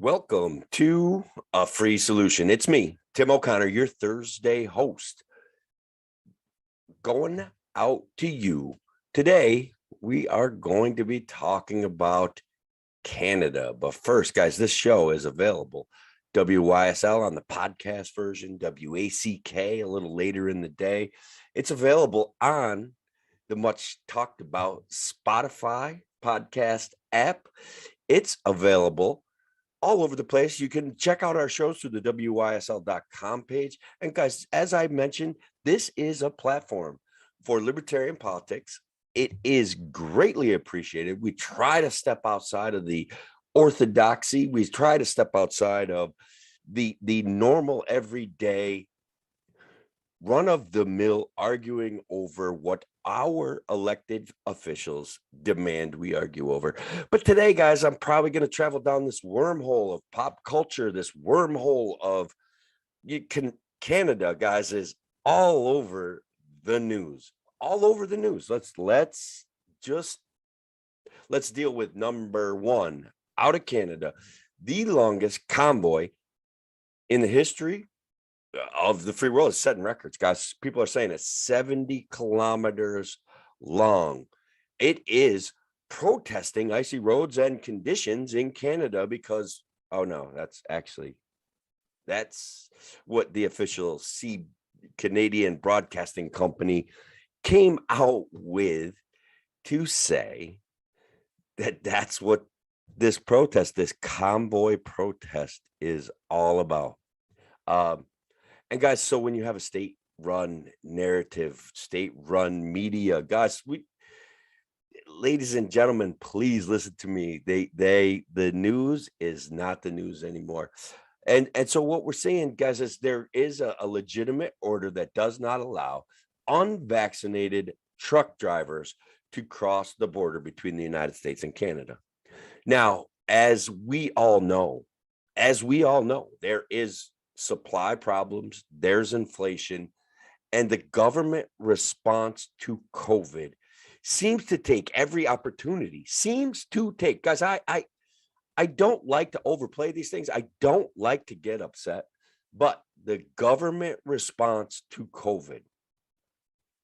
Welcome to A Free Solution. It's me, Tim O'Connor, your Thursday host. Going out to you. Today, we are going to be talking about Canada. But first, guys, this show is available. WYSL on the podcast version, WACK a little later in the day. It's available on the much talked about Spotify podcast app. It's available all over the place. You can check out our shows through the WYSL.com page. And guys, as I mentioned, this is a platform for libertarian politics. It is greatly appreciated. We try to step outside of the orthodoxy. We try to step outside of the normal everyday run of the mill arguing over what our elected officials demand we argue over. But today, guys, I'm probably going to travel down this wormhole of pop culture, this wormhole of Canada, guys, is all over the news, all over the news. Let's deal with number one out of Canada, the longest convoy in the history of the free world is setting records, guys. People are saying it's 70 kilometers long. It is protesting icy roads and conditions in Canada because, oh no, that's what the official Canadian Broadcasting Company came out with to say that's what this convoy protest is all about. And guys, so when you have a state-run narrative, state-run media, guys, ladies and gentlemen, please listen to me. The news is not the news anymore. And so what we're saying, guys, is there is a legitimate order that does not allow unvaccinated truck drivers to cross the border between the United States and Canada. Now, as we all know, there is supply problems, there's inflation, and the government response to COVID seems to take every opportunity, guys, I don't like to overplay these things. I don't like to get upset, but the government response to COVID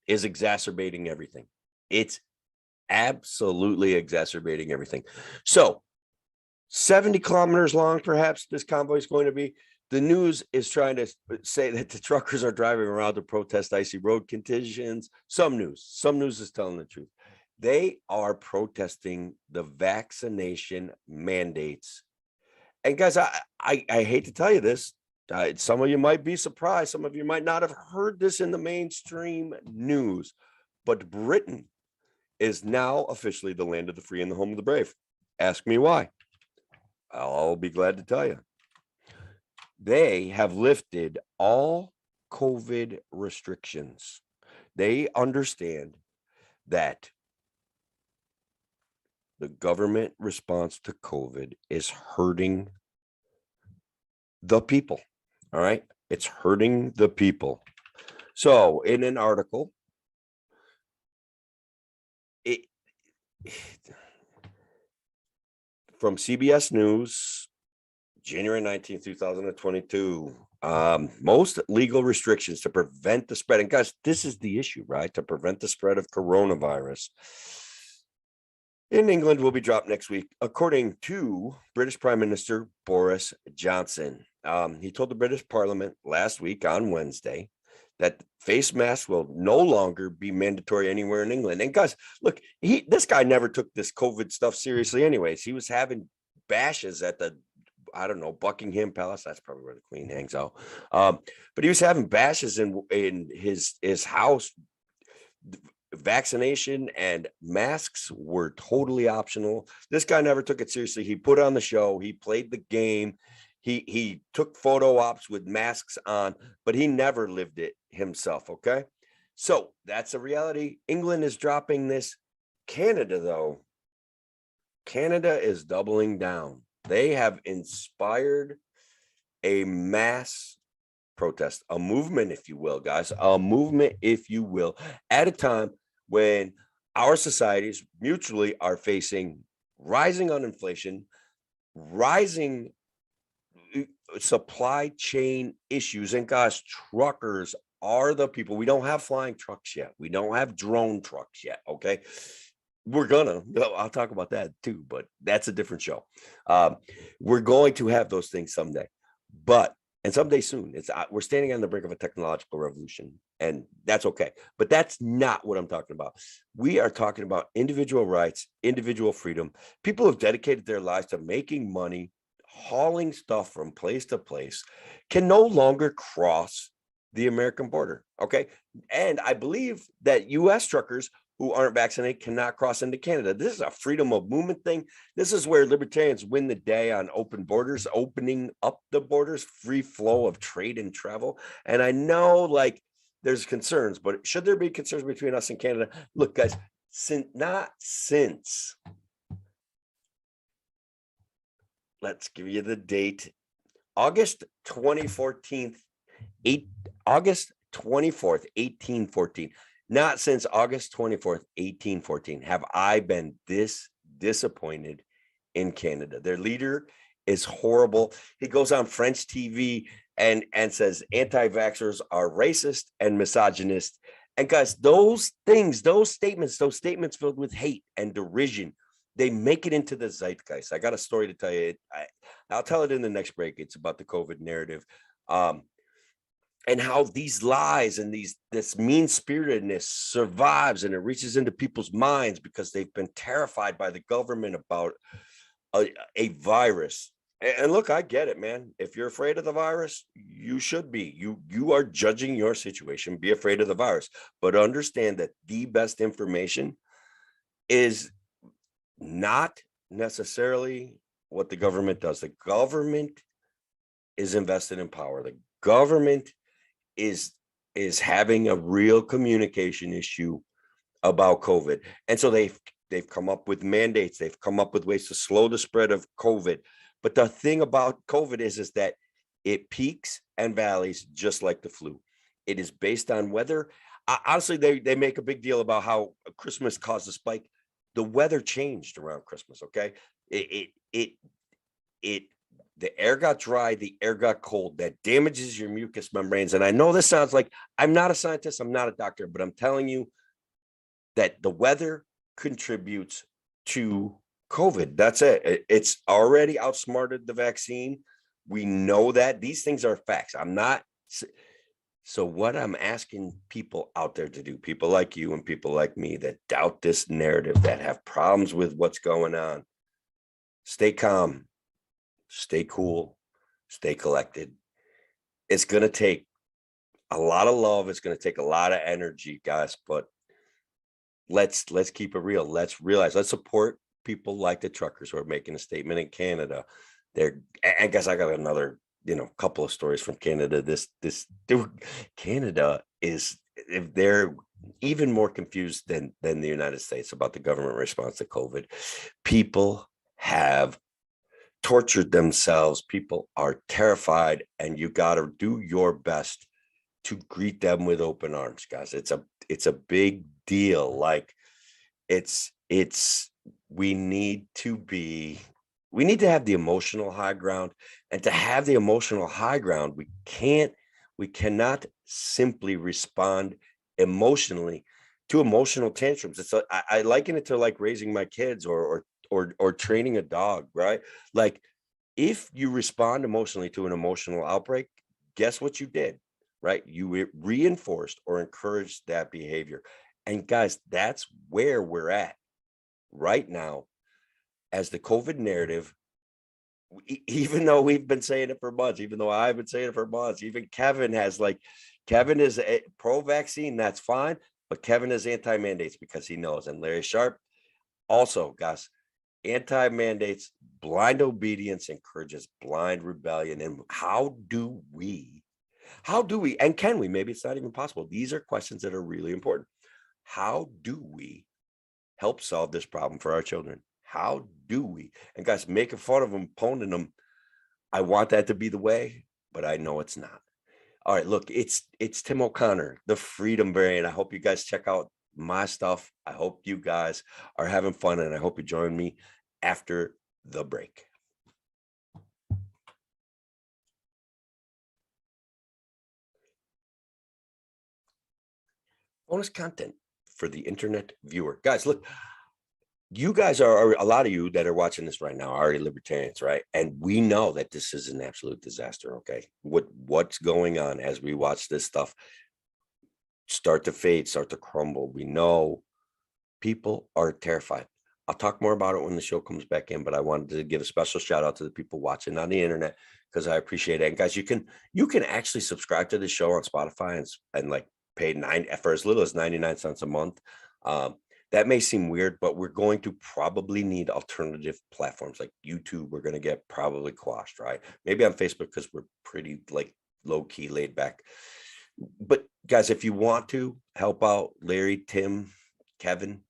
is exacerbating everything. It's absolutely exacerbating everything. So 70 kilometers long, perhaps this convoy is going to be. The news is trying to say that the truckers are driving around to protest icy road conditions. Some news is telling the truth. They are protesting the vaccination mandates. And guys, I hate to tell you this. Some of you might be surprised. Some of you might not have heard this in the mainstream news. But Britain is now officially the land of the free and the home of the brave. Ask me why. I'll be glad to tell you. They have lifted all COVID restrictions. They understand that the government response to COVID is hurting the people. All right. It's hurting the people. So in an article, from CBS News, January 19th, 2022, most legal restrictions to prevent the spread. And guys, this is the issue, right? To prevent the spread of coronavirus in England will be dropped next week, according to British Prime Minister Boris Johnson. He told the British Parliament last week on Wednesday that face masks will no longer be mandatory anywhere in England. And guys, look, this guy never took this COVID stuff seriously anyways. He was having bashes at the Buckingham Palace. That's probably where the Queen hangs out. But he was having bashes in his house. Vaccination and masks were totally optional. This guy never took it seriously. He put on the show. He played the game. He took photo ops with masks on, but he never lived it himself. Okay. So that's a reality. England is dropping this. Canada, though, Canada is doubling down. They have inspired a mass protest, a movement, if you will, guys, a movement, if you will, at a time when our societies mutually are facing rising inflation, rising supply chain issues. And guys, truckers are the people. We don't have flying trucks yet. We don't have drone trucks yet. Okay. I'll talk about that too, but that's a different show. We're going to have those things someday, and someday soon. We're standing on the brink of a technological revolution, and that's okay. But that's not what I'm talking about. We are talking about individual rights, individual freedom. People have dedicated their lives to making money, hauling stuff from place to place, can no longer cross the American border. Okay. And I believe that US truckers who aren't vaccinated cannot cross into Canada. This is a freedom of movement thing. This is where libertarians win the day on open borders, opening up the borders, free flow of trade and travel. And I know like there's concerns, but should there be concerns between us and Canada? Look, guys, let's give you the date. August 2014, August 24th, 1814. Not since August 24th, 1814 have I been this disappointed in Canada. Their leader is horrible. He goes on French TV and says anti-vaxxers are racist and misogynist. And guys, those statements filled with hate and derision, they make it into the zeitgeist. I got a story to tell you. I'll tell it in the next break. It's about the COVID narrative. And how these lies and this mean-spiritedness survives, and it reaches into people's minds because they've been terrified by the government about a virus. And look, I get it, man. If you're afraid of the virus, you should be. You are judging your situation. Be afraid of the virus, but understand that the best information is not necessarily what the government does. The government is invested in power. The government is having a real communication issue about COVID. And so they've come up with mandates. They've come up with ways to slow the spread of COVID. But the thing about COVID is that it peaks and valleys just like the flu. It is based on weather. Honestly, they make a big deal about how Christmas caused a spike. The weather changed around Christmas. Okay. The air got dry, the air got cold. That damages your mucous membranes. And I know this sounds like I'm not a scientist, I'm not a doctor, but I'm telling you that the weather contributes to COVID. That's it. It's already outsmarted the vaccine. We know that. These things are facts. So what I'm asking people out there to do, people like you and people like me that doubt this narrative, that have problems with what's going on, stay calm. Stay cool, stay collected. It's going to take a lot of love. It's going to take a lot of energy, guys, but let's keep it real. Let's support people like the truckers who are making a statement in Canada. I guess I got another, couple of stories from Canada. Canada is, if they're even more confused than the United States about the government response to COVID. People have tortured themselves. People are terrified, and you got to do your best to greet them with open arms, guys. It's a big deal. Like we need to have the emotional high ground, and to have the emotional high ground, we cannot simply respond emotionally to emotional tantrums. I liken it to like raising my kids or training a dog, right? Like if you respond emotionally to an emotional outbreak, guess what you did, right? You reinforced or encouraged that behavior. And guys, that's where we're at right now as the COVID narrative, even though we've been saying it for months, even though I've been saying it for months, even Kevin is pro-vaccine, that's fine. But Kevin is anti-mandates because he knows. And Larry Sharp also, guys, anti-mandates, blind obedience encourages blind rebellion. And how do we, and can we, maybe it's not even possible. These are questions that are really important. How do we help solve this problem for our children? How do we? And guys, making fun of them, poning them, I want that to be the way, but I know it's not. All right, look, it's Tim O'Connor, the Freedom Variant. I hope you guys check out my stuff. I hope you guys are having fun, and I hope you join me after the break. bonus content for the internet viewer. Guys, look, you guys are a lot of you that are watching this right now are already libertarians, right? And we know that this is an absolute disaster. Okay, what's going on as we watch this stuff start to fade, start to crumble? We know people are terrified. I'll talk more about it when the show comes back in, but I wanted to give a special shout out to the people watching on the internet because I appreciate it. And guys, you can actually subscribe to the show on Spotify and like pay for as little as 99 cents a month. That may seem weird, but we're going to probably need alternative platforms like YouTube. We're going to get probably quashed, right? Maybe on Facebook because we're pretty like low key, laid back. But guys, if you want to help out Larry, Tim, Kevin,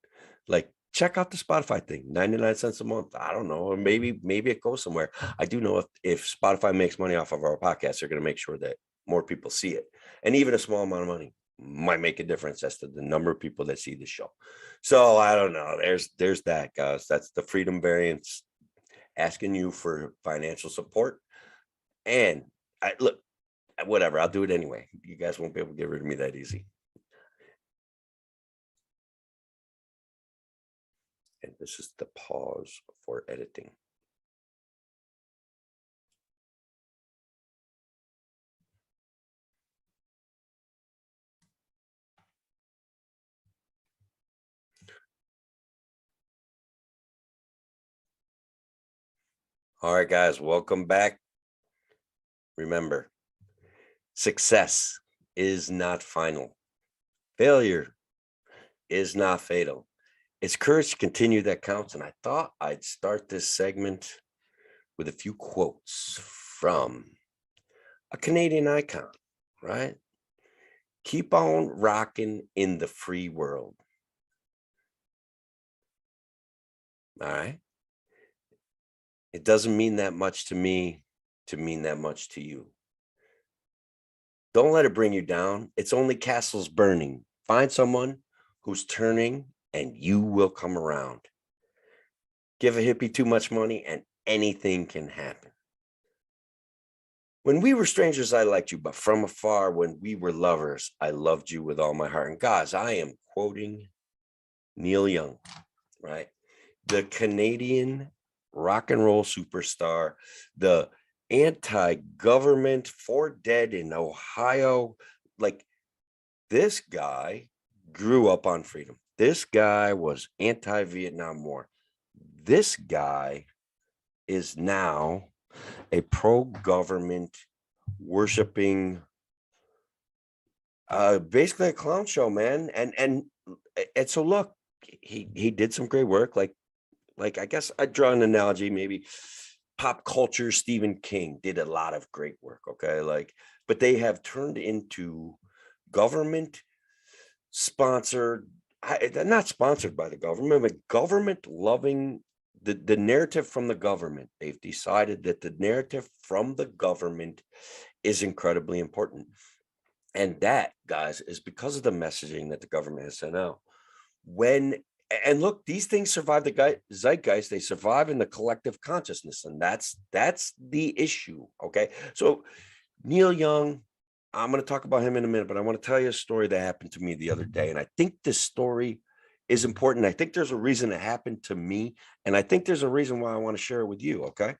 like check out the Spotify thing, 99 cents a month. I don't know, or maybe it goes somewhere. I do know if Spotify makes money off of our podcast, they're going to make sure that more people see it. And even a small amount of money might make a difference as to the number of people that see the show. So I don't know. There's that, guys. That's the Freedom Variants asking you for financial support. And look, whatever, I'll do it anyway. You guys won't be able to get rid of me that easy. And this is the pause for editing. All right, guys, welcome back. Remember, success is not final. Failure is not fatal. It's courage to continue that counts. And I thought I'd start this segment with a few quotes from a Canadian icon, right? Keep on rocking in the free world. All right. It doesn't mean that much to me to mean that much to you. Don't let it bring you down. It's only castles burning. Find someone who's turning and you will come around. Give a hippie too much money and anything can happen. When we were strangers, I liked you, but from afar, when we were lovers, I loved you with all my heart. And guys, I am quoting Neil Young, right? The Canadian rock and roll superstar, the anti-government for dead in Ohio. Like, this guy grew up on freedom. This guy was anti-Vietnam War. This guy is now a pro-government worshiping, basically a clown show, man. And so look, he did some great work. Like I guess I'd draw an analogy, maybe pop culture. Stephen King did a lot of great work. Okay, like, but they have turned into government sponsored, they're not sponsored by the government, but government loving the narrative from the government. They've decided that the narrative from the government is incredibly important. And that, guys, is because of the messaging that the government has sent out. And look, these things survive the zeitgeist. They survive in the collective consciousness. And that's the issue. Okay. So Neil Young, I'm going to talk about him in a minute, but I want to tell you a story that happened to me the other day. And I think this story is important. I think there's a reason it happened to me. And I think there's a reason why I want to share it with you. Okay.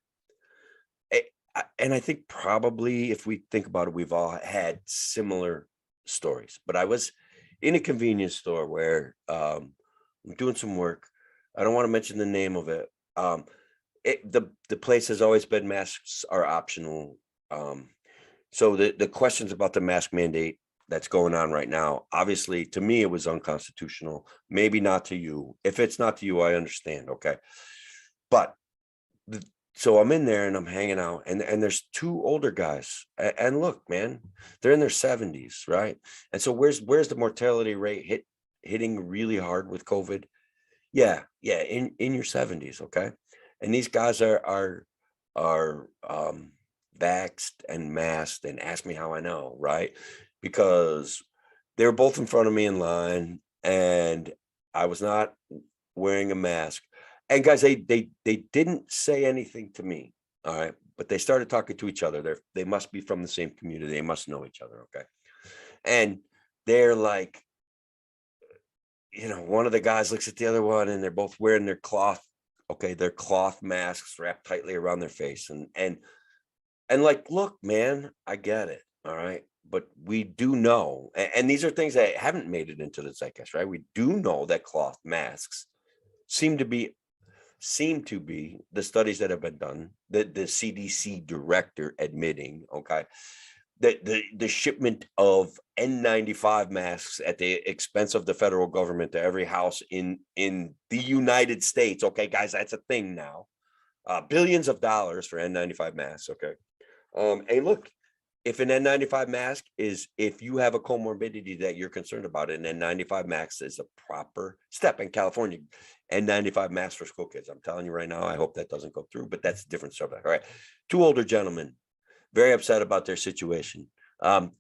And I think probably if we think about it, we've all had similar stories. But I was in a convenience store where I'm doing some work. I don't want to mention the name of it. The place has always been masks are optional. So the questions about the mask mandate that's going on right now, obviously, to me, it was unconstitutional. Maybe not to you. If it's not to you, I understand. Okay. But so I'm in there and I'm hanging out, and there's two older guys. And look, man, they're in their 70s, right? And so where's the mortality rate hitting really hard with COVID? Yeah, in your 70s, okay? And these guys are vaxxed and masked, and ask me how I know, right? Because they were both in front of me in line, and I was not wearing a mask. And guys, they didn't say anything to me, all right? But they started talking to each other. They must be from the same community. They must know each other, okay? And they're like, one of the guys looks at the other one, and they're both wearing their cloth, their cloth masks wrapped tightly around their face. And like, look, man, I get it. All right. But we do know, and these are things that haven't made it into the zeitgeist, right? We do know that cloth masks seem to be the studies that have been done, the CDC director admitting, that the shipment of N95 masks at the expense of the federal government to every house in the United States. Okay, guys, that's a thing now. Billions of dollars for N95 masks. Okay. Hey, look, if an N95 mask if you have a comorbidity that you're concerned about, an N95 mask is a proper step in California. N95 masks for school kids. I'm telling you right now, I hope that doesn't go through, but that's a different subject. All right. Two older gentlemen, very upset about their situation.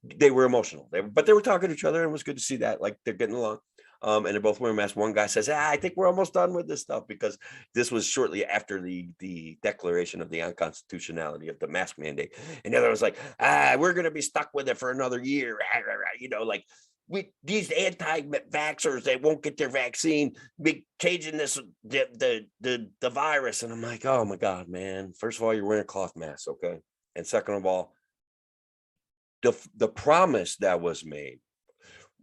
They were emotional, but they were talking to each other, and it was good to see that, like, they're getting along. And they're both wearing masks. One guy says, I think we're almost done with this stuff, because this was shortly after the declaration of the unconstitutionality of the mask mandate. And the other was like, we're going to be stuck with it for another year. Like, these anti-vaxxers that won't get their vaccine be changing the virus. And I'm like, oh my God, man. First of all, you're wearing a cloth mask, okay? And second of all, the promise that was made,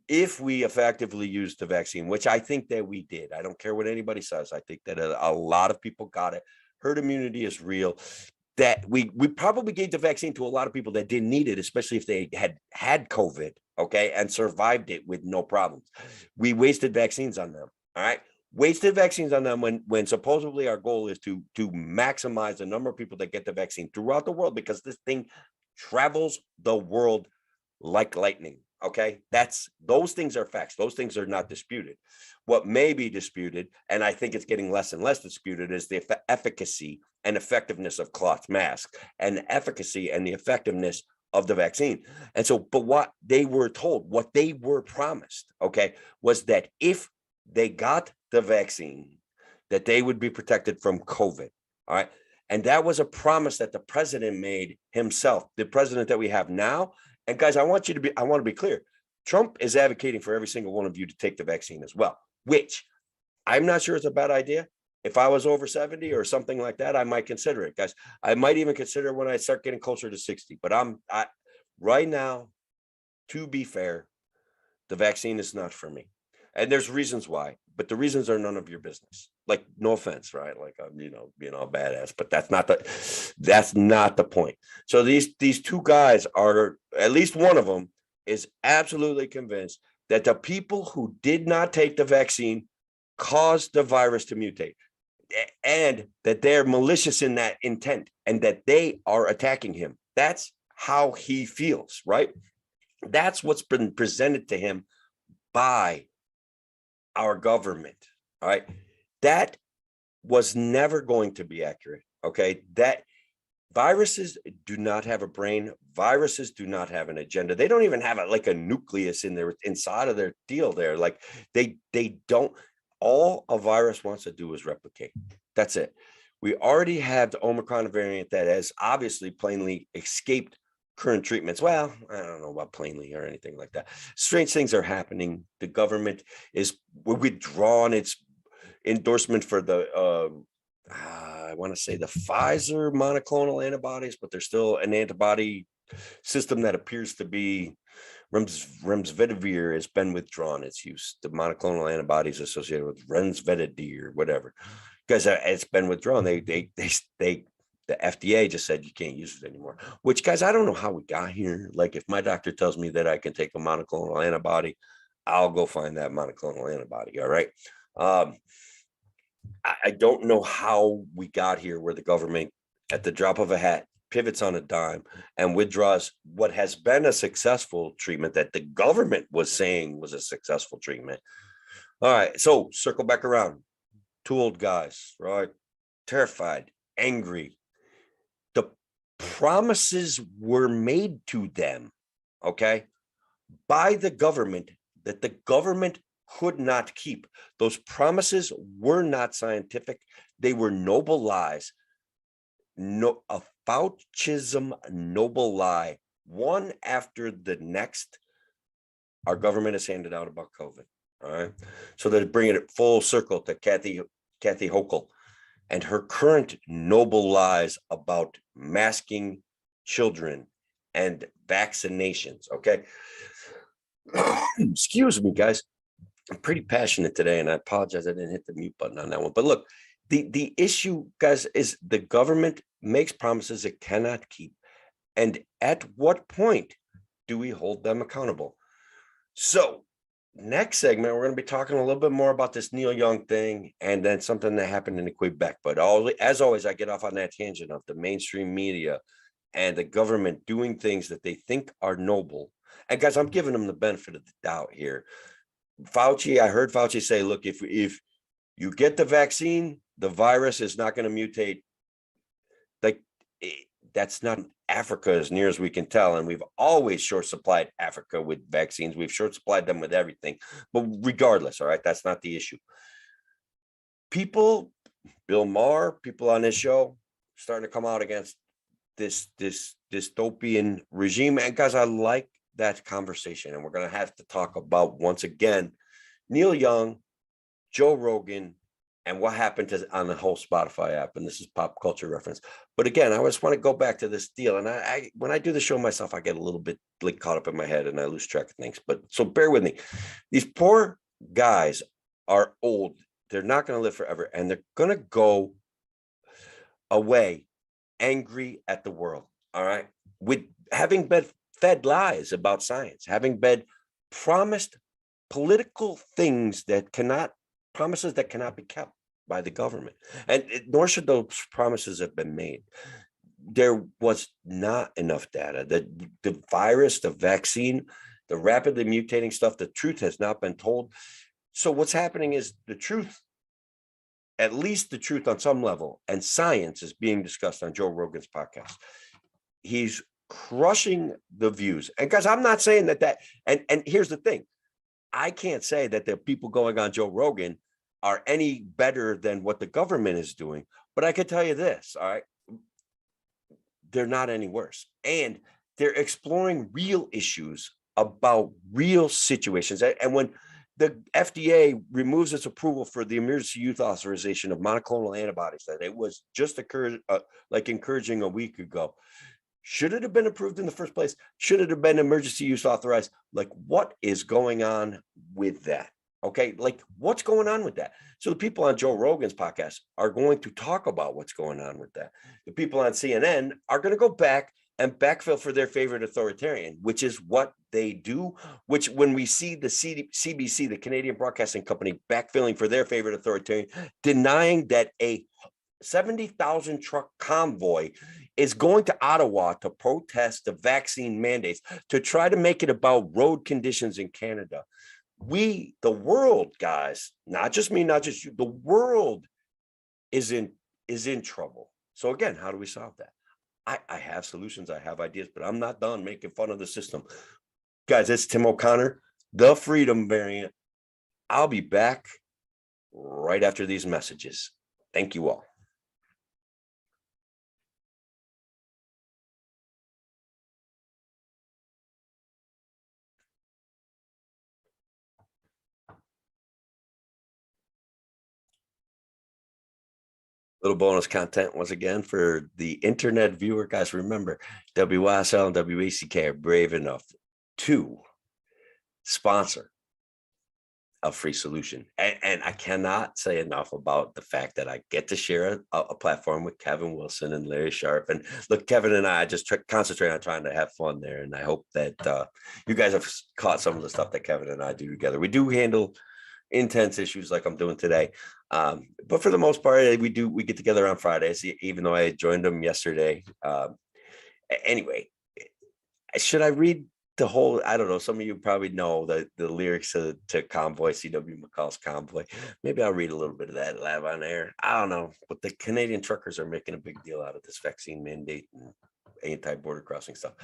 if we effectively used the vaccine, which I think that we did, I don't care what anybody says, I think that a lot of people got it. Herd immunity is real. That we probably gave the vaccine to a lot of people that didn't need it, especially if they had COVID, okay, and survived it with no problems. We wasted vaccines on them. All right. Wasted vaccines on them when supposedly our goal is to maximize the number of people that get the vaccine throughout the world, because this thing travels the world like lightning. Okay, those things are facts. Those things are not disputed. What may be disputed, and I think it's getting less and less disputed, is the efficacy and effectiveness of cloth masks, and the efficacy and the effectiveness of the vaccine. And so, but what they were told, what they were promised, okay, was that if they got the vaccine, that they would be protected from COVID. All right. And that was a promise that the president made himself, the president that we have now. And guys, I want to be clear. Trump is advocating for every single one of you to take the vaccine as well, which I'm not sure it's a bad idea. If I was over 70 or something like that, I might consider it, guys. I might even consider when I start getting closer to 60. But right now, to be fair, the vaccine is not for me. And there's reasons why, but the reasons are none of your business. Like, no offense, right? Like, I'm, being all badass, but that's not the point. So these two guys are, at least one of them is absolutely convinced that the people who did not take the vaccine caused the virus to mutate, and that they're malicious in that intent, and that they are attacking him. That's how he feels, right? That's what's been presented to him by our government. All right. That was never going to be accurate. Okay. That viruses do not have a brain. Viruses do not have an agenda. They don't even have a nucleus inside of their deal there. Like, they don't. All a virus wants to do is replicate. That's it. We already have the Omicron variant that has obviously plainly escaped current treatments. Well, I don't know about plainly or anything like that. Strange things are happening. The government is withdrawn its endorsement for the I want to say the Pfizer monoclonal antibodies, but there's still an antibody system that appears to be remdesivir has been withdrawn its use. The monoclonal antibodies associated with remdesivir, whatever, because it's been withdrawn. The FDA just said you can't use it anymore, which, guys, I don't know how we got here. Like, if my doctor tells me that I can take a monoclonal antibody, I'll go find that monoclonal antibody. All right. I don't know how we got here where the government, at the drop of a hat, pivots on a dime and withdraws what has been a successful treatment that the government was saying was a successful treatment. All right. So circle back around. Two old guys, right? Terrified, angry. The promises were made to them, okay, by the government that the government could not keep. Those promises were not scientific. They were noble lies. No, a Faucism noble lie, one after the next, our government has handed out about COVID. All right. So they're bringing it full circle to Kathy Hochul and her current noble lies about masking children and vaccinations. Okay. Excuse me, guys. I'm pretty passionate today, and I apologize I didn't hit the mute button on that one. But look, the issue, guys, is the government makes promises it cannot keep. And at what point do we hold them accountable? So next segment, we're going to be talking a little bit more about this Neil Young thing and then something that happened in Quebec. But as always, I get off on that tangent of the mainstream media and the government doing things that they think are noble. And guys, I'm giving them the benefit of the doubt here. Fauci, I heard Fauci say, look, if you get the vaccine, the virus is not going to mutate. Like, that's not Africa as near as we can tell. And we've always short supplied Africa with vaccines. We've short supplied them with everything. But regardless, all right, that's not the issue. People, Bill Maher, people on this show, starting to come out against this dystopian regime. And guys, I like that conversation. And we're going to have to talk about, once again, Neil Young, Joe Rogan, and what happened on the whole Spotify app. And this is pop culture reference. But again, I just want to go back to this deal. And I when I do the show myself, I get a little bit like caught up in my head and I lose track of things. But so bear with me. These poor guys are old. They're not going to live forever. And they're going to go away angry at the world. All right. With having been fed lies about science, having been promised political things that promises that cannot be kept by the government. And nor should those promises have been made. There was not enough data. The virus, the vaccine, the rapidly mutating stuff, the truth has not been told. So what's happening is the truth, at least the truth on some level, and science is being discussed on Joe Rogan's podcast. He's crushing the views. And guys, I'm not saying that, and here's the thing. I can't say that the people going on Joe Rogan are any better than what the government is doing, but I can tell you this, all right, they're not any worse. And they're exploring real issues about real situations. And when the FDA removes its approval for the emergency use authorization of monoclonal antibodies that it was just encouraging a week ago, should it have been approved in the first place? Should it have been emergency use authorized? Like, what is going on with that? Okay, like what's going on with that? So the people on Joe Rogan's podcast are going to talk about what's going on with that. The people on CNN are going to go back and backfill for their favorite authoritarian, which is what they do. Which, when we see the CBC, the Canadian Broadcasting Company, backfilling for their favorite authoritarian, denying that a 70,000 truck convoy is going to Ottawa to protest the vaccine mandates, to try to make it about road conditions in Canada. The world, guys, not just me, not just you, the world is in trouble. So again, how do we solve that? I have solutions, I have ideas, but I'm not done making fun of the system. Guys, it's Tim O'Connor, the Freedom Variant. I'll be back right after these messages. Thank you all. Little bonus content once again for the internet viewer. Guys, remember, WYSL and WACK are brave enough to sponsor a free solution. And I cannot say enough about the fact that I get to share a platform with Kevin Wilson and Larry Sharp. And look, Kevin and I just concentrate on trying to have fun there. And I hope that you guys have caught some of the stuff that Kevin and I do together. We do handle intense issues like I'm doing today. But for the most part, we get together on Fridays, even though I joined them yesterday. Anyway, should I read the whole? I don't know. Some of you probably know the lyrics to Convoy, C.W. McCall's Convoy. Maybe I'll read a little bit of that live on air. I don't know. But the Canadian truckers are making a big deal out of this vaccine mandate and anti-border crossing stuff.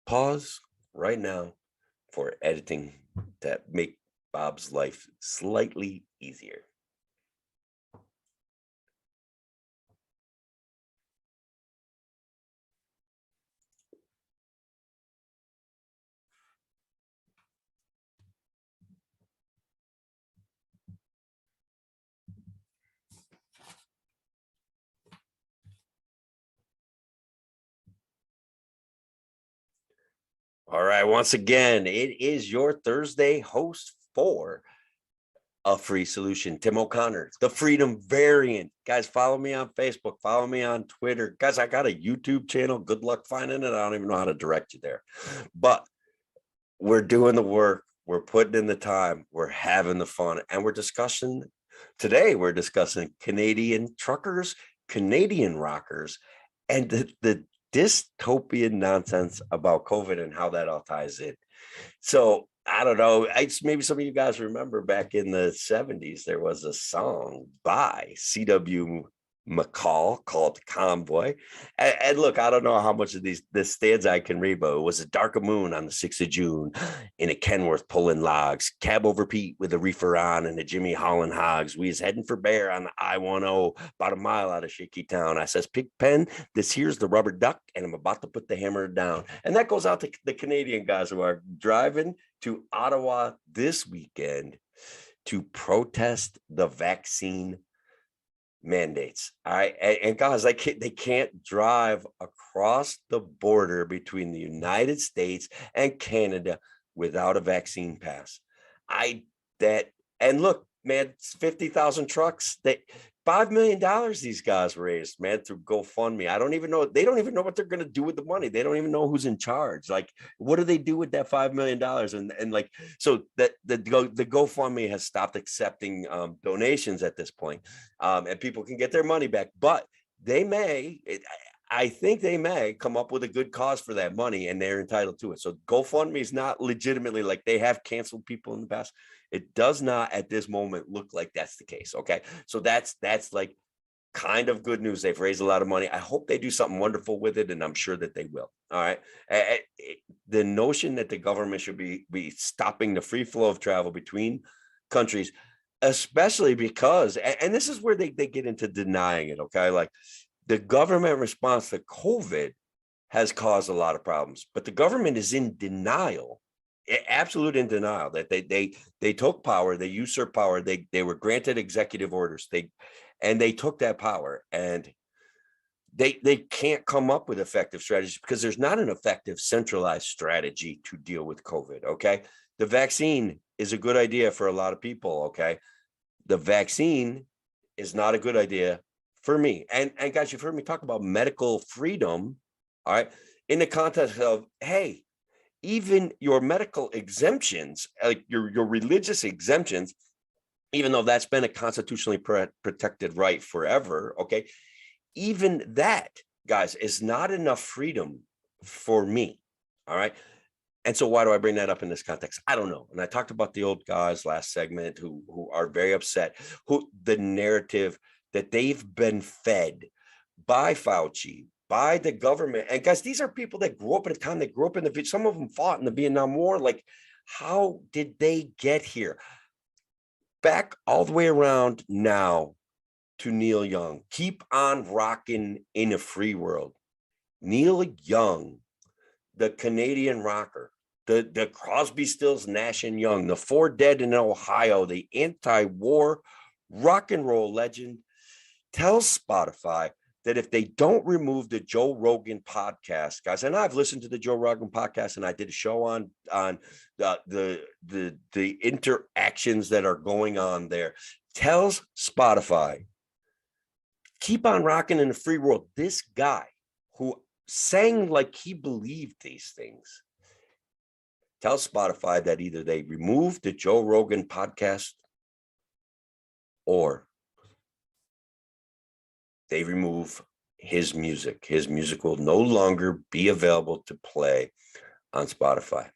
Pause right now for editing that make Bob's life slightly easier. All right. Once again, it is your Thursday host for A Free Solution, Tim O'Connor, the Freedom Variant. Guys, follow me on Facebook, follow me on Twitter. Guys, I got a YouTube channel. Good luck finding it. I don't even know how to direct you there. But we're doing the work. We're putting in the time. We're having the fun. And we're discussing Canadian truckers, Canadian rockers, and the dystopian nonsense about COVID and how that all ties in. So I don't know. Maybe some of you guys remember back in the 70s, there was a song by C.W. McCall called Convoy. And look, I don't know how much of this stanza I can read, but it was a dark moon on the 6th of June in a Kenworth pulling logs, cab over Pete with a reefer on and a Jimmy hauling hogs. We was heading for Bear on the I-10, about a mile out of Shaky Town. I says, Pigpen, this here's the rubber duck, and I'm about to put the hammer down. And that goes out to the Canadian guys who are driving to Ottawa this weekend to protest the vaccine mandates. All right. And guys, they can't drive across the border between the United States and Canada without a vaccine pass. And look, man, it's 50,000 trucks. $5 million these guys raised, man, through GoFundMe. I don't even know. They don't even know what they're going to do with the money. They don't even know who's in charge. Like, what do they do with that $5 million? And like, so that the GoFundMe has stopped accepting donations at this point, and people can get their money back. But I think they may come up with a good cause for that money, and they're entitled to it. So GoFundMe is not legitimately, like, they have canceled people in the past. It does not at this moment look like that's the case. Okay. So that's like kind of good news. They've raised a lot of money. I hope they do something wonderful with it, and I'm sure that they will. All right. The notion that the government should be stopping the free flow of travel between countries, especially because, and this is where they get into denying it. Okay. Like, the government response to COVID has caused a lot of problems, but the government is in denial, absolute in denial that they took power, they usurped power, they were granted executive orders, they took that power, and they can't come up with effective strategies because there's not an effective centralized strategy to deal with COVID. Okay. The vaccine is a good idea for a lot of people. Okay. The vaccine is not a good idea for me. And guys, you've heard me talk about medical freedom. All right. In the context of, hey, even your medical exemptions, like your religious exemptions, even though that's been a constitutionally protected right forever. Okay. Even that, guys, is not enough freedom for me. All right. And so why do I bring that up in this context? I don't know. And I talked about the old guys last segment who are very upset, who the narrative that they've been fed by Fauci, by the government. And guys, these are people that grew up at a time, they grew up in some of them fought in the Vietnam War. Like, how did they get here? Back all the way around now to Neil Young. Keep on rocking in a free world. Neil Young, the Canadian rocker, the Crosby, Stills, Nash and Young, the Four Dead in Ohio, the anti-war rock and roll legend, tells Spotify that if they don't remove the Joe Rogan podcast, guys, and I've listened to the Joe Rogan podcast, and I did a show on the interactions that are going on there, tells Spotify, keep on rocking in the free world. This guy who sang like he believed these things tells Spotify that either they remove the Joe Rogan podcast or they remove his music. His music will no longer be available to play on Spotify.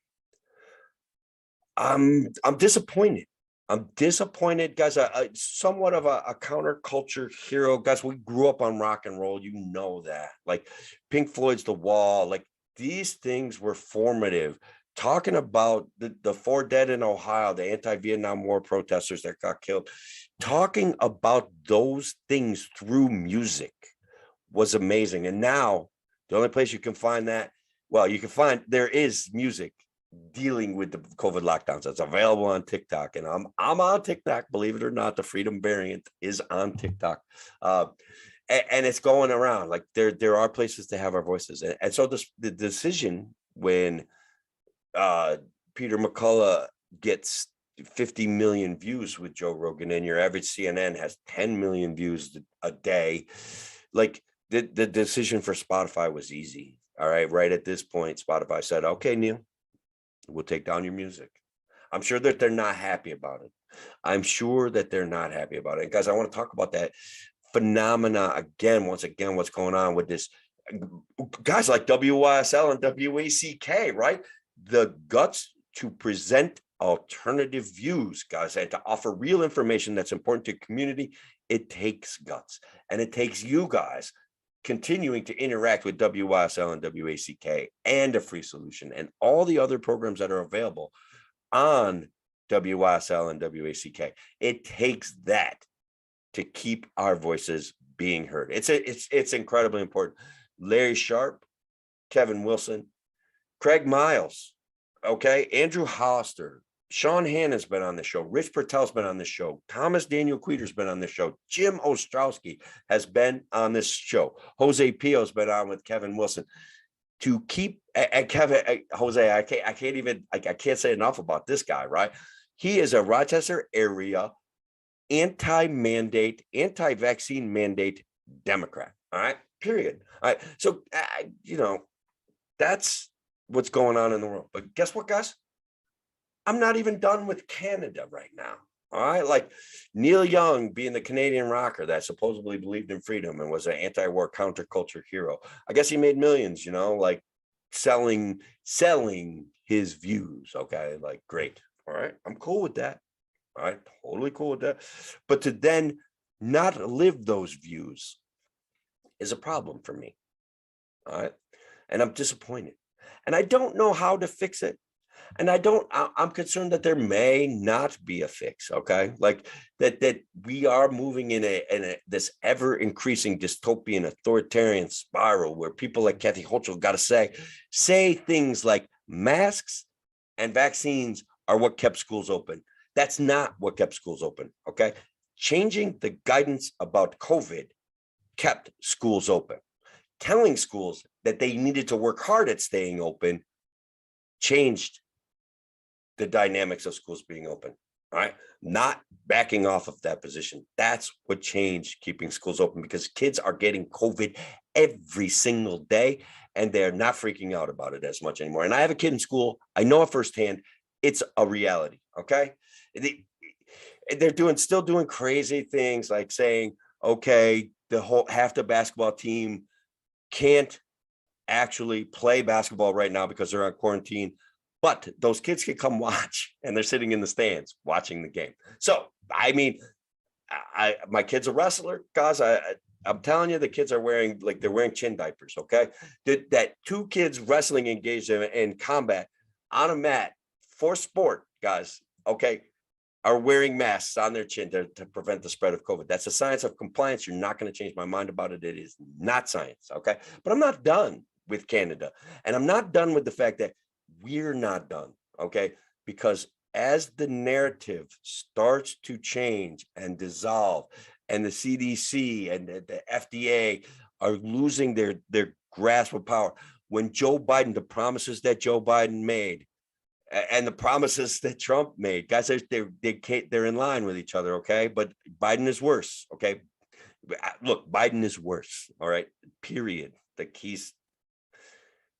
I'm disappointed. I'm disappointed, guys. Somewhat of a counterculture hero, guys. We grew up on rock and roll. You know that. Like Pink Floyd's The Wall. Like, these things were formative. Talking about the Four Dead in Ohio, the anti-Vietnam War protesters that got killed. Talking about those things through music was amazing. And now the only place you can find that, well, there is music dealing with the COVID lockdowns. It's available on TikTok, and I'm on TikTok, believe it or not. The Freedom Variant is on TikTok, and it's going around. Like, there are places to have our voices, and so the decision when Peter McCullough gets 50 million views with Joe Rogan, and your average CNN has 10 million views a day. Like the decision for Spotify was easy. All right. Right at this point, Spotify said, okay, Neil, we'll take down your music. I'm sure that they're not happy about it. I'm sure that they're not happy about it. And guys, I want to talk about that phenomena again, once again, what's going on with this guys like WYSL and WACK, right? The guts to present alternative views, guys, and to offer real information that's important to community. It takes guts, and it takes you guys continuing to interact with WYSL and WACK and A Free Solution and all the other programs that are available on WYSL and WACK. It takes that to keep our voices being heard. It's incredibly important. Larry Sharp, Kevin Wilson, Craig Miles, okay, Andrew Hollister, Sean Hannah's been on the show, Rich Pertel's been on the show, Thomas Daniel Queter's been on the show, Jim Ostrowski has been on this show, Jose Pio's been on with Kevin Wilson. To keep Kevin, Jose, I can't say enough about this guy, right? He is a Rochester area anti-mandate, anti-vaccine mandate Democrat. All right, period. All right, so that's what's going on in the world. But guess what, guys? I'm not even done with Canada right now. All right, like Neil Young being the Canadian rocker that supposedly believed in freedom and was an anti-war counterculture hero. I guess he made millions, like selling his views. Okay, like great. All right, I'm cool with that. All right, totally cool with that. But to then not live those views is a problem for me. All right, and I'm disappointed, and I don't know how to fix it. And I'm concerned that there may not be a fix. Okay, like that we are moving in this ever increasing dystopian authoritarian spiral where people like Kathy Hochul got to say things like masks and vaccines are what kept schools open. That's not what kept schools open. Okay, changing the guidance about COVID kept schools open. Telling schools that they needed to work hard at staying open changed the dynamics of schools being open. All right, not backing off of that position. That's what changed keeping schools open, because kids are getting COVID every single day and they're not freaking out about it as much anymore. And I have a kid in school. I know it firsthand. It's a reality. Okay, they're still doing crazy things like saying, okay, half the basketball team can't actually play basketball right now because they're on quarantine. But those kids can come watch, and they're sitting in the stands watching the game. So, I mean, my kid's a wrestler, guys. I'm telling you, the kids are wearing chin diapers. Okay, that two kids wrestling engaged in combat on a mat for sport, guys. Okay, are wearing masks on their chin to prevent the spread of COVID. That's a science of compliance. You're not going to change my mind about it. It is not science. Okay, but I'm not done with Canada, and I'm not done with the fact that we're not done, okay? Because as the narrative starts to change and dissolve, and the CDC and the FDA are losing their grasp of power, when Joe Biden, the promises that Joe Biden made and the promises that Trump made, guys, they're in line with each other, okay? But Biden is worse, okay? Look, Biden is worse, all right? Period.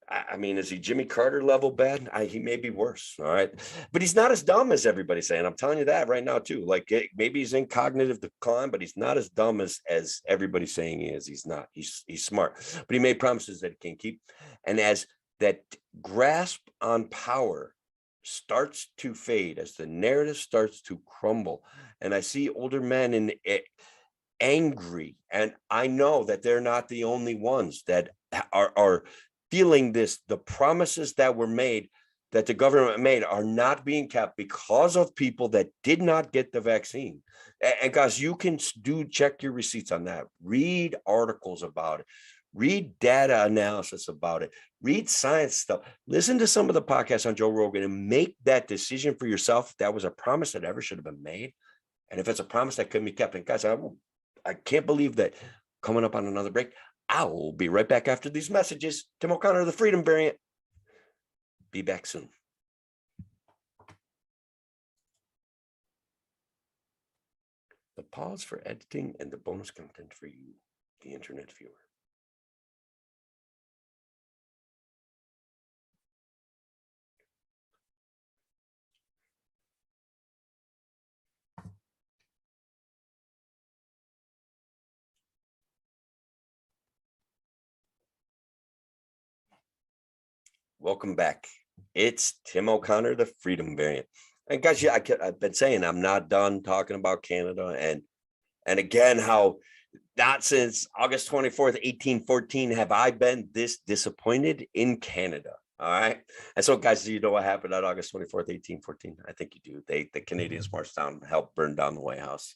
I mean, is he Jimmy Carter level bad? He may be worse. All right. But he's not as dumb as everybody's saying. I'm telling you that right now, too. Like maybe he's in cognitive decline, but he's not as dumb as everybody's saying he is. He's not. He's smart. But he made promises that he can't keep. And as that grasp on power starts to fade, as the narrative starts to crumble, and I see older men angry, and I know that they're not the only ones that are feeling this. The promises that were made, that the government made, are not being kept because of people that did not get the vaccine. And guys, you can check your receipts on that. Read articles about it. Read data analysis about it. Read science stuff. Listen to some of the podcasts on Joe Rogan and make that decision for yourself. If that was a promise that ever should have been made, and if it's a promise that couldn't be kept. And guys, I can't believe that. Coming up on another break, I will be right back after these messages. Tim O'Connor, the Freedom Variant. Be back soon. the pause for editing and the bonus content for you, the internet viewer. Welcome back. It's Tim O'Connor, the Freedom Variant. And guys, yeah, I've been saying I'm not done talking about Canada, and again, how not since August 24th, 1814 have I been this disappointed in Canada. All right. And so, guys, do you know what happened on August 24th, 1814? I think you do. The Canadians marched down, helped burn down the White House.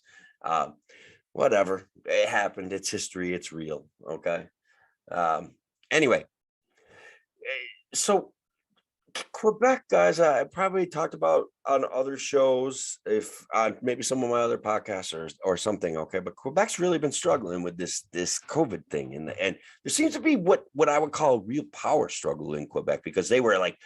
Whatever. It happened. It's history. It's real. Okay. Anyway, so Quebec, guys, I probably talked about on other shows, if on maybe some of my other podcasts or something. Okay, but Quebec's really been struggling with this COVID thing, and there seems to be what I would call a real power struggle in Quebec, because they were like,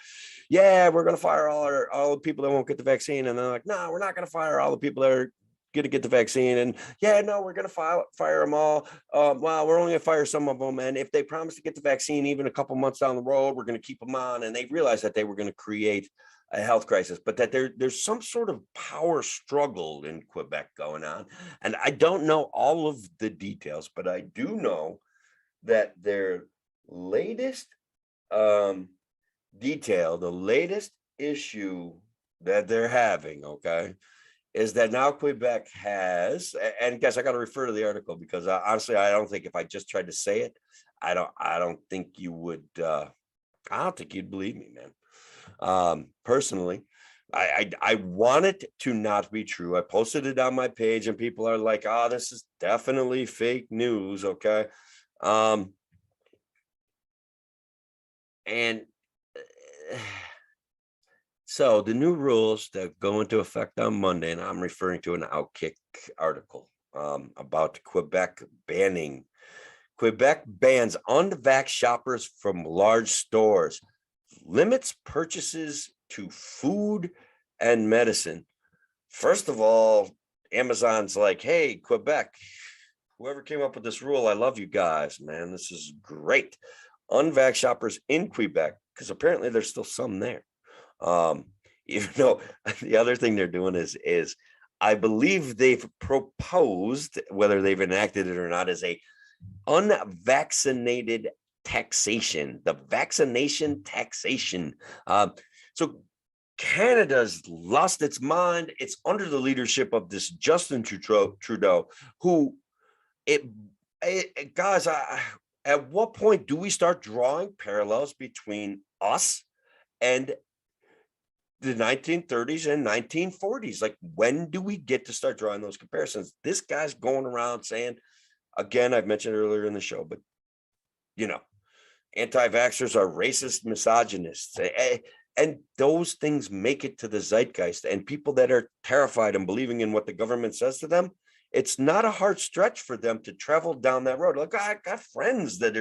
yeah, we're going to fire all the people that won't get the vaccine, and they're like, no, we're not going to fire all the people that are going to get the vaccine, and yeah, no, we're going to fire them all. Well, we're only going to fire some of them, and if they promise to get the vaccine even a couple months down the road, we're going to keep them on. And they realized that they were going to create a health crisis, but that there's some sort of power struggle in Quebec going on, and I don't know all of the details, but I do know that their latest detail, the latest issue that they're having, okay, is that now Quebec has, and guys, I got to refer to the article, because honestly, I don't think if I just tried to say it, I don't think you would, I don't think you'd believe me, man. Personally, I want it to not be true. I posted it on my page, and people are like, oh, this is definitely fake news. Okay. And so the new rules that go into effect on Monday, and I'm referring to an Outkick article about Quebec bans unvaxxed shoppers from large stores, limits purchases to food and medicine. First of all, Amazon's like, hey, Quebec, whoever came up with this rule, I love you guys, man. This is great. Unvaxxed shoppers in Quebec, because apparently there's still some there. Even though the other thing they're doing is I believe they've proposed, whether they've enacted it or not, is a unvaccinated taxation, the vaccination taxation. So Canada's lost its mind. It's under the leadership of this Justin Trudeau, who guys, at what point do we start drawing parallels between us and the 1930s and 1940s? Like, when do we get to start drawing those comparisons? This guy's going around saying, again, I've mentioned earlier in the show, but anti-vaxxers are racist, misogynists, and those things make it to the zeitgeist. And people that are terrified and believing in what the government says to them, it's not a hard stretch for them to travel down that road. Like, I got friends that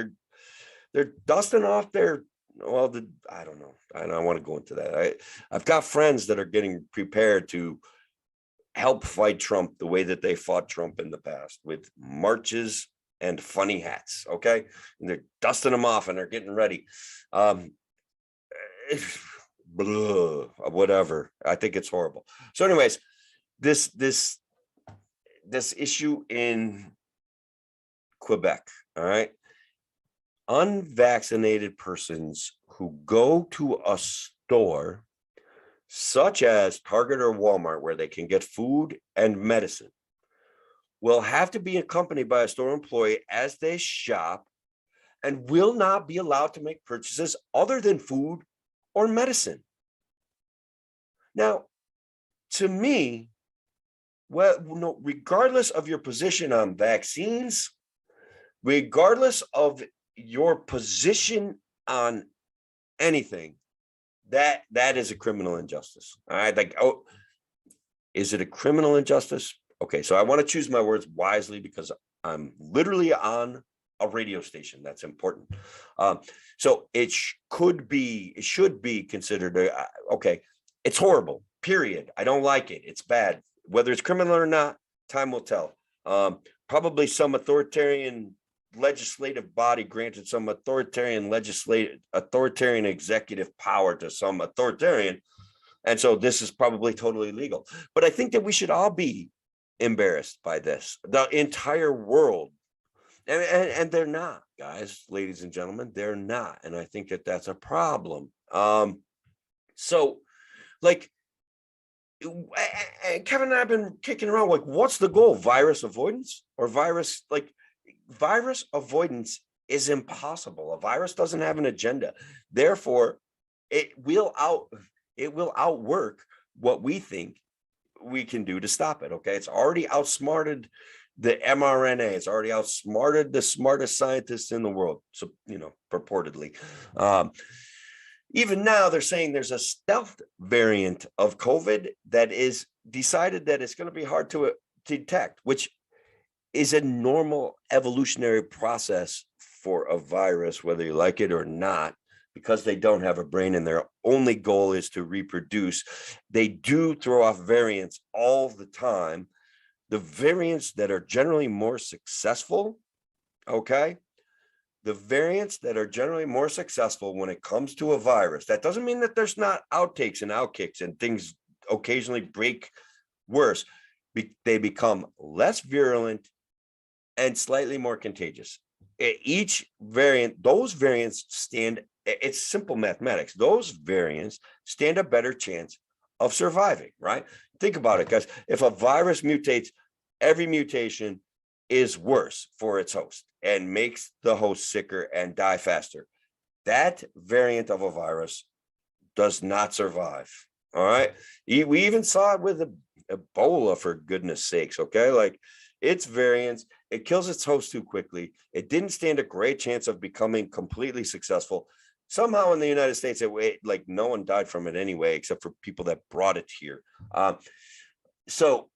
they're dusting off their, I don't know. I don't want to go into that. I've got friends that are getting prepared to help fight Trump the way that they fought Trump in the past, with marches and funny hats. Okay. And they're dusting them off and they're getting ready. Whatever. I think it's horrible. So anyways, this issue in Quebec, all right, unvaccinated persons who go to a store such as Target or Walmart, where they can get food and medicine, will have to be accompanied by a store employee as they shop, and will not be allowed to make purchases other than food or medicine. Now, to me, regardless of your position on vaccines, regardless of your position on anything, that is a criminal injustice. All right. Like, oh, is it a criminal injustice? Okay. So I want to choose my words wisely, because I'm literally on a radio station. That's important. So it should be considered, okay, it's horrible, period. I don't like it. It's bad. Whether it's criminal or not, time will tell. Probably some authoritarian legislative body granted some authoritarian executive power to some authoritarian. And so this is probably totally legal. But I think that we should all be embarrassed by this, the entire world. And they're not, guys, ladies and gentlemen, they're not. And I think that that's a problem. So like, Kevin and I have been kicking around, like, what's the goal? Virus avoidance or virus avoidance is impossible. A virus doesn't have an agenda. Therefore, it will outwork what we think we can do to stop it. Okay. It's already outsmarted the mRNA. It's already outsmarted the smartest scientists in the world. So, purportedly. Even now, they're saying there's a stealth variant of COVID that is decided that it's going to be hard to detect, which is a normal evolutionary process for a virus, whether you like it or not, because they don't have a brain and their only goal is to reproduce. They do throw off variants all the time. The variants that are generally more successful, okay? The variants that are generally more successful when it comes to a virus, that doesn't mean that there's not outtakes and outkicks and things occasionally break worse. They become less virulent and slightly more contagious. Each variant, those variants stand, it's simple mathematics. Those variants stand a better chance of surviving, right? Think about it, guys. If a virus mutates, every mutation is worse for its host and makes the host sicker and die faster. That variant of a virus does not survive. All right. We even saw it with Ebola, for goodness sakes. Okay. Like, its variants, it kills its host too quickly. It didn't stand a great chance of becoming completely successful. Somehow in the United States, like no one died from it anyway, except for people that brought it here. So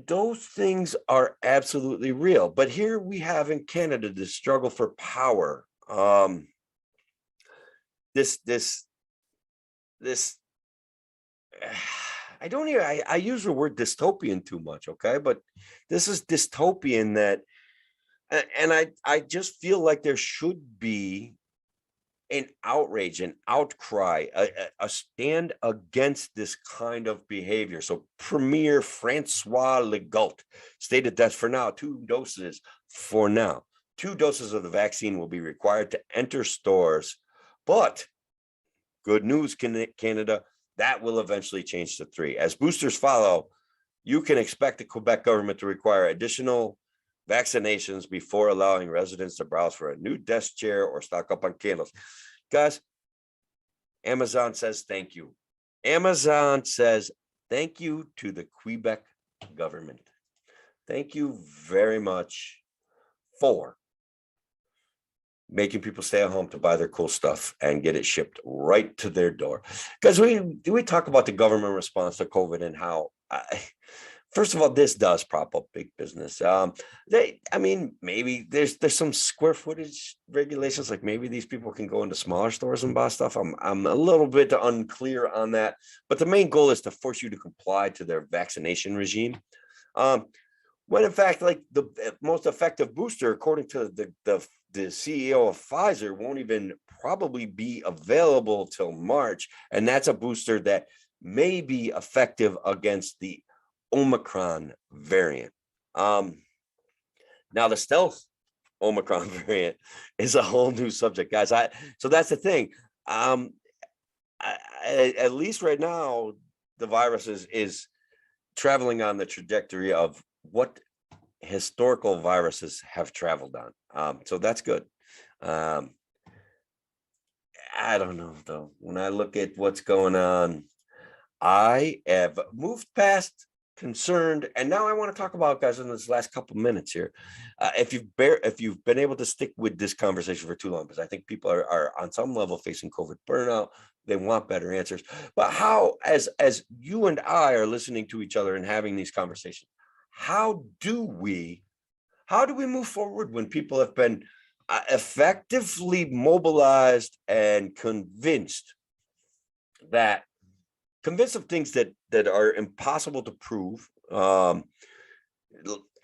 those things are absolutely real. But here we have in Canada this struggle for power. This I use the word dystopian too much, okay? But this is dystopian that, and I just feel like there should be an outrage, an outcry, a stand against this kind of behavior. So Premier Francois Legault stated that for now, 2 doses of the vaccine will be required to enter stores. But good news, Canada, that will eventually change to 3. As boosters follow, you can expect the Quebec government to require additional vaccinations before allowing residents to browse for a new desk chair or stock up on candles. Guys, Amazon says thank you. Amazon says thank you to the Quebec government. Thank you very much for making people stay at home to buy their cool stuff and get it shipped right to their door. Because we talk about the government response to COVID and how, first of all, this does prop up big business. Maybe there's some square footage regulations, like maybe these people can go into smaller stores and buy stuff. I'm a little bit unclear on that, but the main goal is to force you to comply to their vaccination regime. When in fact, like, the most effective booster, according to the CEO of Pfizer, won't even probably be available till March. And that's a booster that may be effective against the Omicron variant. Now the stealth Omicron variant is a whole new subject, guys. So that's the thing. At least right now, the virus is traveling on the trajectory of what historical viruses have traveled on. So that's good. I don't know, though. When I look at what's going on, I have moved past concerned, and now I want to talk about, guys, in this last couple minutes here, if you've been able to stick with this conversation for too long, because I think people are on some level facing COVID burnout. They want better answers. But how, as you and I are listening to each other and having these conversations, how do we move forward when people have been effectively mobilized and convinced of things that are impossible to prove,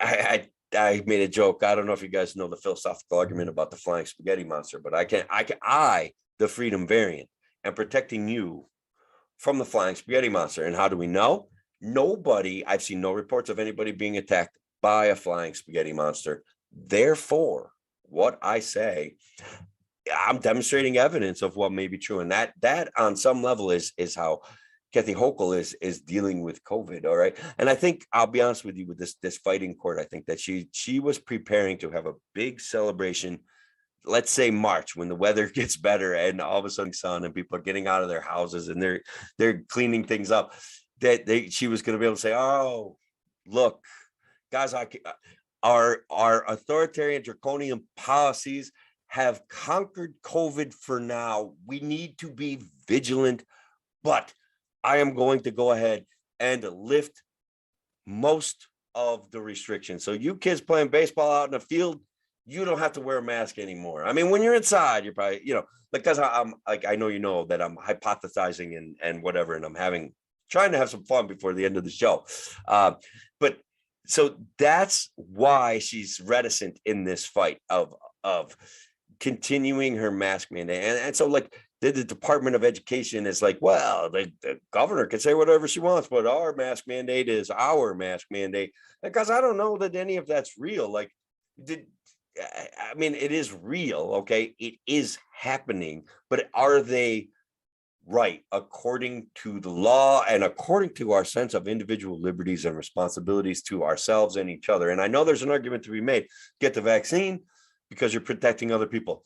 I made a joke. I don't know if you guys know the philosophical argument about the flying spaghetti monster, but I, the freedom variant, am protecting you from the flying spaghetti monster. And how do we know? Nobody, I've seen no reports of anybody being attacked by a flying spaghetti monster. Therefore, what I say, I'm demonstrating evidence of what may be true. And that on some level is how Kathy Hochul is dealing with COVID. All right. And I think I'll be honest with you with this fighting court. I think that she was preparing to have a big celebration. Let's say March, when the weather gets better and all of a sudden sun and people are getting out of their houses and they're cleaning things up, that she was going to be able to say, oh, look, guys, our authoritarian draconian policies have conquered COVID for now. We need to be vigilant, but I am going to go ahead and lift most of the restrictions. So you kids playing baseball out in the field, you don't have to wear a mask anymore. I mean, when you're inside, you're probably, because I'm like, I know, that I'm hypothesizing and whatever, and I'm trying to have some fun before the end of the show. But so that's why she's reticent in this fight of continuing her mask mandate. And so like the Department of Education is like, well, the governor can say whatever she wants, but our mask mandate is our mask mandate. Because I don't know that any of that's real. Like, I mean, it is real, okay? It is happening, but are they right according to the law and according to our sense of individual liberties and responsibilities to ourselves and each other? And I know there's an argument to be made. Get the vaccine because you're protecting other people.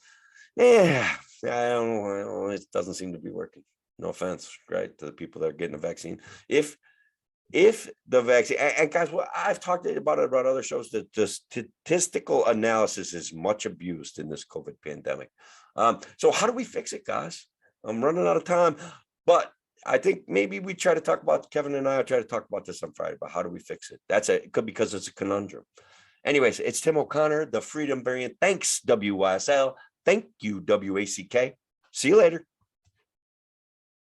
Yeah, I don't know. It doesn't seem to be working. No offense, right, to the people that are getting the vaccine. If the vaccine, and guys, well, I've talked about it about other shows, that the statistical analysis is much abused in this COVID pandemic. So how do we fix it, guys? I'm running out of time, but I think maybe we try to talk about, Kevin and I will try to talk about this on Friday, about how do we fix it? It could, because it's a conundrum. Anyways, it's Tim O'Connor, the Freedom Variant. Thanks, WYSL. Thank you, WACK. See you later.